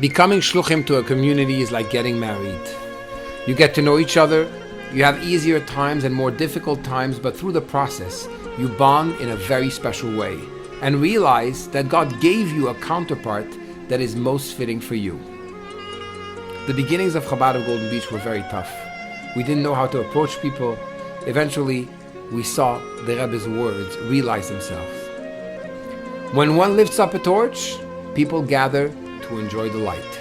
Becoming shluchim to a community is like getting married. You get to know each other, you have easier times and more difficult times, but through the process, you bond in a very special way and realize that God gave you a counterpart that is most fitting for you. The beginnings of Chabad of Golden Beach were very tough. We didn't know how to approach people. Eventually, we saw the Rebbe's words realize themselves. When one lifts up a torch, people gather to enjoy the light.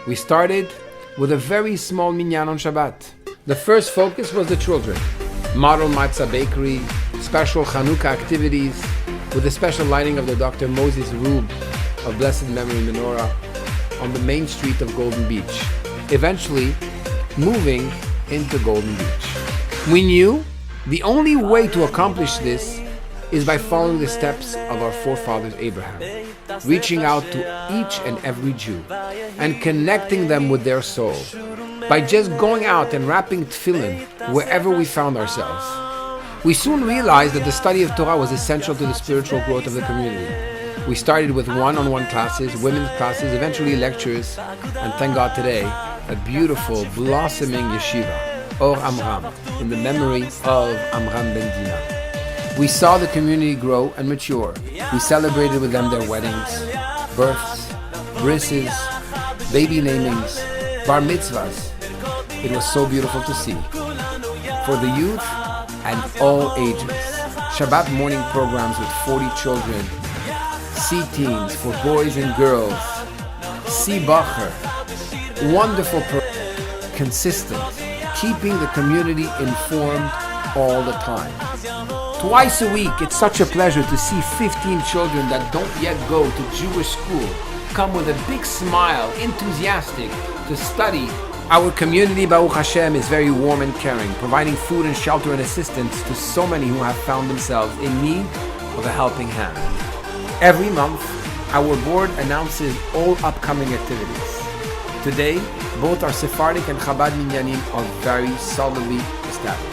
We started with a very small minyan on Shabbat. The first focus was the children. Model matzah bakery, special Chanukah activities, with the special lighting of the Dr. Moses Rube of Blessed Memory Menorah on the main street of Golden Beach, eventually moving into Golden Beach. We knew the only way to accomplish this is by following the steps of our forefathers Abraham, reaching out to each and every Jew and connecting them with their soul by just going out and wrapping tefillin wherever we found ourselves. We soon realized that the study of Torah was essential to the spiritual growth of the community. We started with one-on-one classes, women's classes, eventually lectures, and thank God today, a beautiful, blossoming yeshiva, Or Amram, in the memory of Amram ben Dina. We saw the community grow and mature. We celebrated with them their weddings, births, brises, baby namings, bar mitzvahs. It was so beautiful to see. For the youth and all ages, Shabbat morning programs with 40 children, C-teams for boys and girls, C-bacher, wonderful, consistent, keeping the community informed all the time. Twice a week, it's such a pleasure to see 15 children that don't yet go to Jewish school come with a big smile, enthusiastic to study. Our community, Baruch Hashem, is very warm and caring, providing food and shelter and assistance to so many who have found themselves in need of a helping hand. Every month, our board announces all upcoming activities. Today, both our Sephardic and Chabad minyanim are very solidly established.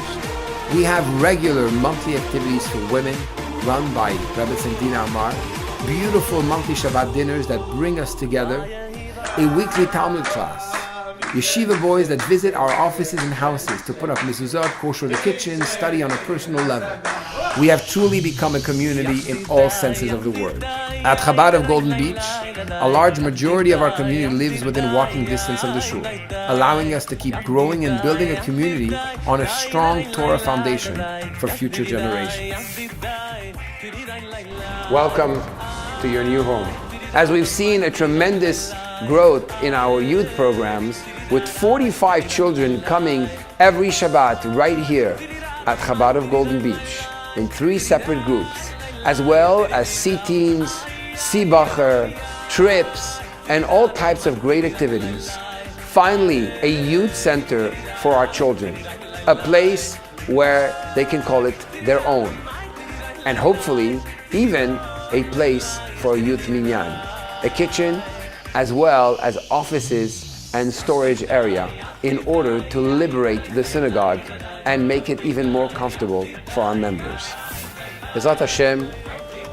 We have regular monthly activities for women run by Rebbe Dina Amar, beautiful monthly Shabbat dinners that bring us together, a weekly Talmud class, yeshiva boys that visit our offices and houses to put up mezuzot, kosher the kitchen, study on a personal level. We have truly become a community in all senses of the word. At Chabad of Golden Beach, a large majority of our community lives within walking distance of the shul, allowing us to keep growing and building a community on a strong Torah foundation for future generations. Welcome to your new home. As we've seen a tremendous growth in our youth programs, with 45 children coming every Shabbat right here at Chabad of Golden Beach in 3 separate groups, as well as C-teams, C-bacher, trips, and all types of great activities. Finally, a youth center for our children, a place where they can call it their own, and hopefully even a place for a youth minyan, a kitchen, as well as offices and storage area in order to liberate the synagogue and make it even more comfortable for our members. B'ezrat Hashem,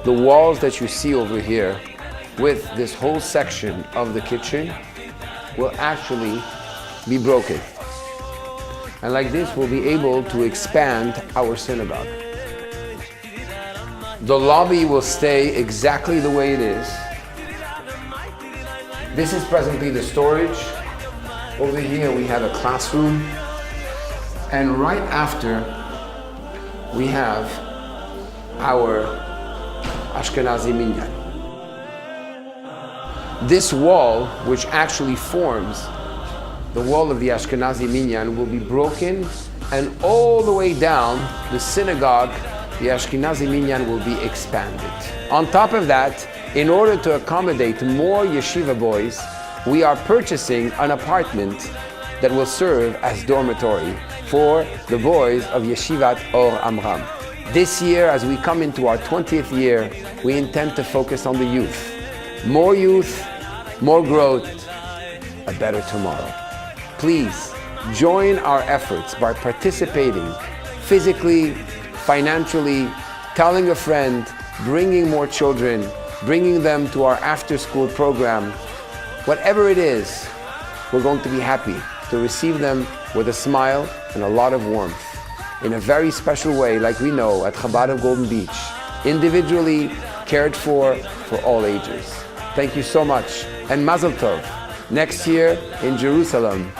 the walls that you see over here with this whole section of the kitchen will actually be broken. And like this, we'll be able to expand our synagogue. The lobby will stay exactly the way it is. This is presently the storage. Over here we have a classroom. And right after, we have our Ashkenazi minyan. This wall, which actually forms the wall of the Ashkenazi minyan, will be broken, and all the way down the synagogue, the Ashkenazi minyan will be expanded. On top of that, in order to accommodate more yeshiva boys, we are purchasing an apartment that will serve as dormitory for the boys of Yeshivat Or Amram. This year, as we come into our 20th year, we intend to focus on the youth. More youth, more growth, a better tomorrow. Please join our efforts by participating physically, financially, telling a friend, bringing more children, bringing them to our after-school program. Whatever it is, we're going to be happy to receive them with a smile and a lot of warmth, in a very special way, like we know at Chabad of Golden Beach, individually cared for all ages. Thank you so much, and Mazel Tov, next year in Jerusalem.